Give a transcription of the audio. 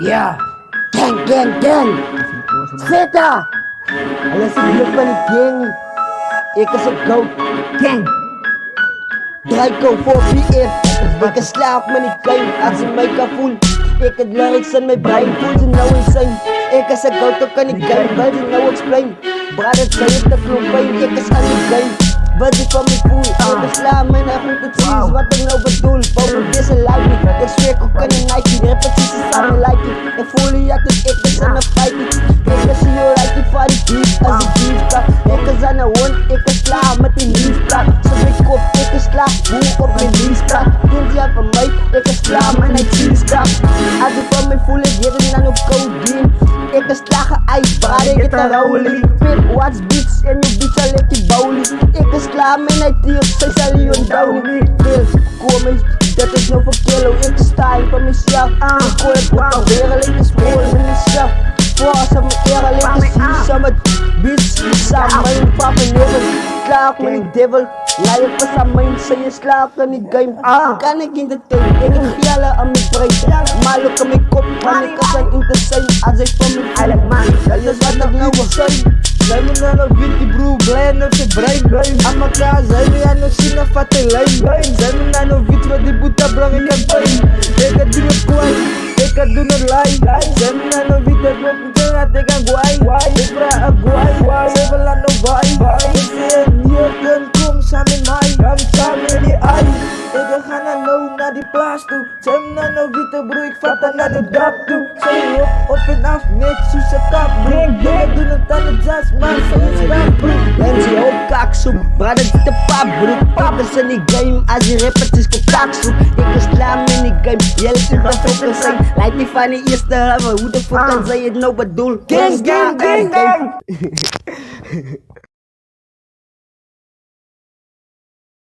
Yeah! Gang! Zeta! Alam sa bilog pa ni gang. Ika sa goat. Gang! Draai ko 4 PM. Ika slaap man ik game. At sa may ka full. Ika lyrics aan my brain full. Ze nou insane. Ika sa goat ook kan ik game. But ze nou explain. Brother say it na klopain. Ika sa ano game. But if I'm full. Ika slaap man akong kutsies. Wat ang nou bedoel. Boven deze like me. Ik zweer ko kan een Nike. Repetities aan me like it. En folie at het ika sa na fight it. Ika sa yo like it for the beef. As a beef ka. Ika sa na one. Ika slaap met die lief ka. Sa my kop. Ika slaap. Boe op mijn lief ka. Toen die van mij. Ika slaap man hij cheese ka. Als ik van mij voel ik hier in aan op codeine. Ika slagen ijs. Brade ik het rolling. Fit watch beats. En je beats al ik die bowling. Ika slaap man hij tier. Zij zal je onthouden. Veel. Kom eens. Dat is nou voor kilo. Ik sta hier van mezelf. Ik hoor het met de wereld. Ik is vol met mezelf. Voor ze me eerlijk is hier samen. Bitch, samen mijn papa never. Klaar met die devil. Laat je pas aan mij. Zij je slaap in die game. Kan ik in de tuin. Ik heb gillen aan mijn brein. Maar look aan mijn kop. Man, ik kan in te zijn. Als ik van mijn eigen man. Dat is wat ik nou wil zijn. Zijn we nou nog witty bro, blij op zijn brein. Aan elkaar zijn we aan nog zien of wat te lijn. Zijn we nou nog wit wat die boeta brang ik heb pijn. Ik ga doen het kwijt, ik ga doen het lijn. Zijn we nou nog wit dat we moeten gaan tegen guai. Ik vraag een guai, zij wil aan nog waai. Ik zeg hier kan kom samen met mij, gaan samen in die ai. Ik ga naar die plaats toe. Zijn we nou nog witte bro, ik vat dan naar de dap toe. Zij op en af, net zoals het kap bro. Ik doen het aan het jazz. Mensen ook kaksoep, brother dit de pap broek. Ik is in die game, als je rappers is ko kaksoep. Ik is klaar in die game, jullie zitten fokken zijn. Lijkt die van die eerste helft, hoe de fuck kan zij het nou bedoel? Gang.